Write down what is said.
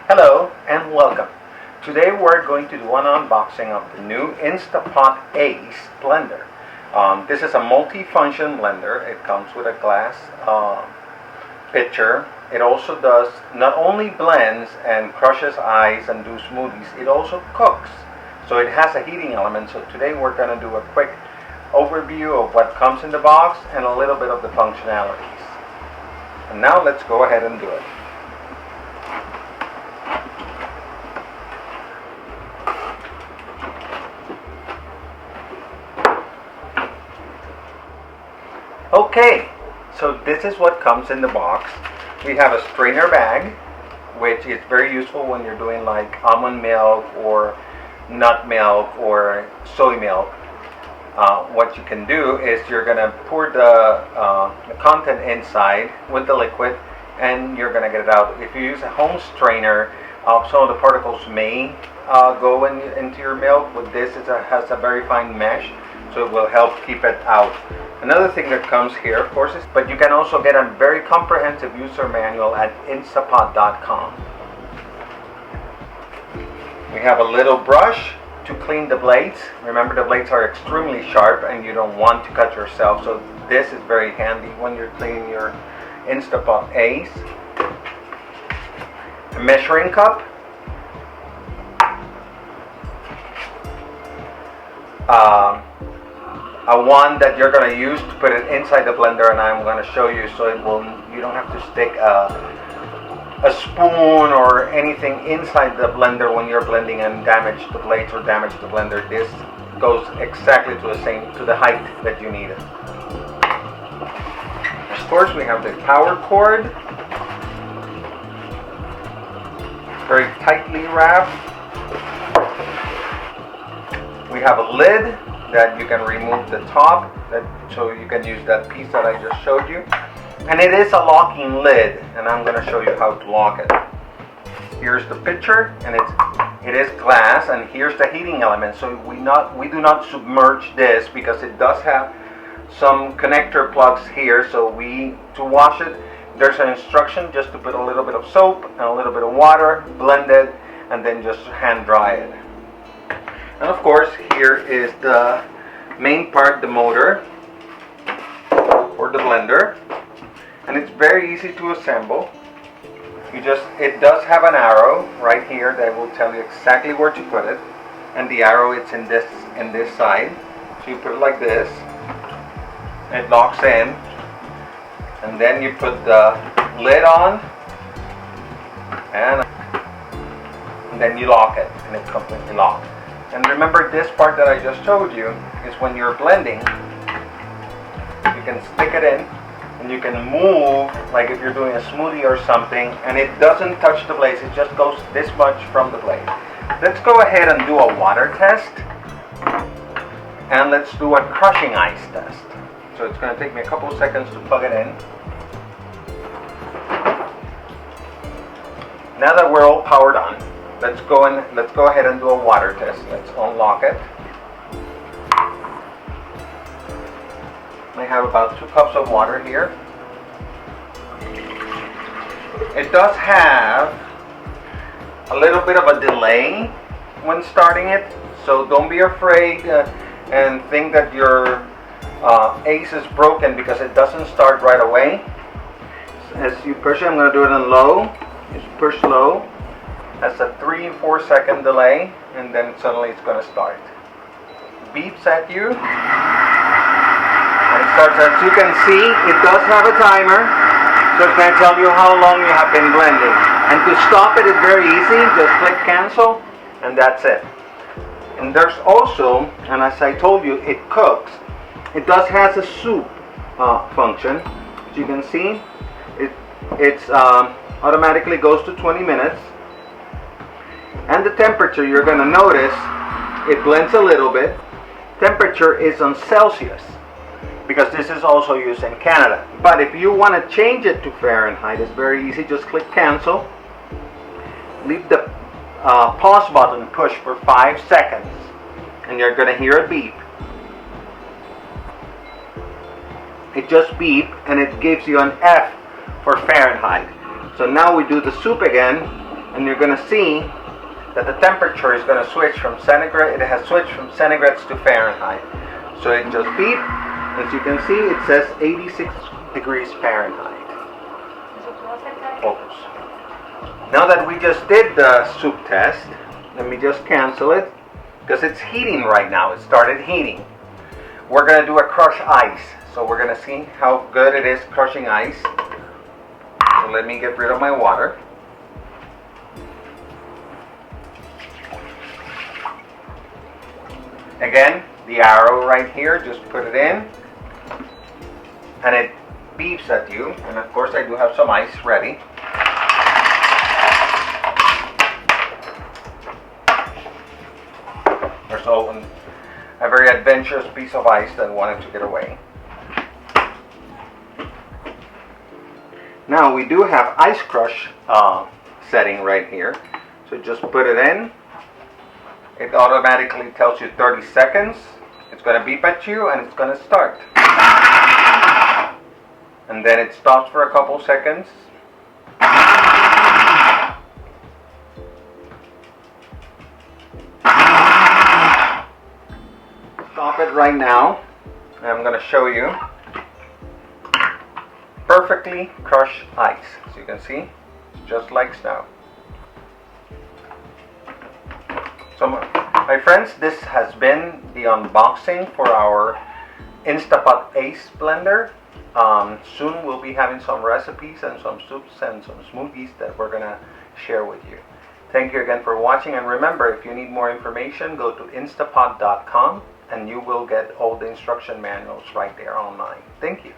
Hello and welcome. Today we're going to do an unboxing of the new Pot Ace blender. This is a multi-function blender. It comes with a glass pitcher. It also does not only blends and crushes ice and do smoothies, it also cooks. So it has a heating element. So today we're going to do a quick overview of what comes in the box and a little bit of the functionalities. And now let's go ahead and do it. Okay, so this is what comes in the box. We have a strainer bag, which is very useful when you're doing like almond milk or nut milk or soy milk. What you can do is you're going to pour the content inside with the liquid and you're going to get it out. If you use a home strainer, some of the particles may go into your milk. With this, it has a very fine mesh, so it will help keep it out. Another thing that comes here, of course, but you can also get a very comprehensive user manual at instapot.com. We have a little brush to clean the blades. Remember, the blades are extremely sharp and you don't want to cut yourself, so this is very handy when you're cleaning your Pot Ace. A measuring cup. A wand that you're going to use to put it inside the blender, and I'm going to show you so you don't have to stick a spoon or anything inside the blender when you're blending and damage the blades or damage the blender. This goes exactly to the height that you need it. Of course, we have the power cord, very tightly wrapped. We have a lid that you can remove the top, so you can use that piece that I just showed you. And it is a locking lid, and I'm going to show you how to lock it. Here's the pitcher, and it is glass, and here's the heating element. So we do not submerge this because it does have some connector plugs here. So to wash it, there's an instruction just to put a little bit of soap and a little bit of water, blend it, and then just hand dry it. And of course, here is the main part, the motor for the blender, and it's very easy to assemble. It does have an arrow right here that will tell you exactly where to put it, and the arrow it's in this side. So you put it like this, it locks in, and then you put the lid on, and then you lock it, and it's completely locked. And remember, this part that I just showed you is when you're blending, you can stick it in and you can move, like if you're doing a smoothie or something, and it doesn't touch the blades, it just goes this much from the blade. Let's go ahead and do a water test, and let's do a crushing ice test. So it's going to take me a couple of seconds to plug it in. Now that we're all powered on, let's go ahead and do a water test. Let's unlock it. I have about 2 cups of water here. It does have a little bit of a delay when starting it, so don't be afraid and think that your Ace is broken because it doesn't start right away. As you push it, I'm going to do it in low. Just push low. That's a 3-4 second delay, and then suddenly it's going to start. Beeps at you, and it starts. As you can see, it does have a timer, so it's going to tell you how long you have been blending. And to stop it is very easy. Just click cancel, and that's it. And there's also, and as I told you, it cooks. It does has a soup function. As you can see, it's automatically goes to 20 minutes. And the temperature, you're going to notice it blends a little bit. Temperature is on Celsius because this is also used in Canada. But if you want to change it to Fahrenheit, it's very easy. Just click cancel. Leave the pause button pushed for 5 seconds, and you're going to hear a beep. It just beep, and it gives you an F for Fahrenheit. So now we do the soup again, and you're going to see that the temperature is going to switch from centigrade. It has switched from centigrades to Fahrenheit. So it just beep. As you can see, it says 86 degrees Fahrenheit. Focus. Now that we just did the soup test, let me just cancel it because it's heating right now. It started heating. We're going to do a crush ice. So we're going to see how good it is crushing ice. So let me get rid of my water. Again, the arrow right here, just put it in. And it beeps at you. And of course I do have some ice ready. There's a very adventurous piece of ice that wanted to get away. Now we do have ice crush setting right here. So just put it in. It automatically tells you 30 seconds. It's going to beep at you and it's going to start. And then it stops for a couple seconds. Stop it right now. And I'm going to show you perfectly crushed ice. As you can see, just like snow. So my friends, this has been the unboxing for our Pot Ace blender. Soon we'll be having some recipes and some soups and some smoothies that we're gonna share with you. Thank you again for watching, and remember, if you need more information, go to instapot.com and you will get all the instruction manuals right there online. Thank you.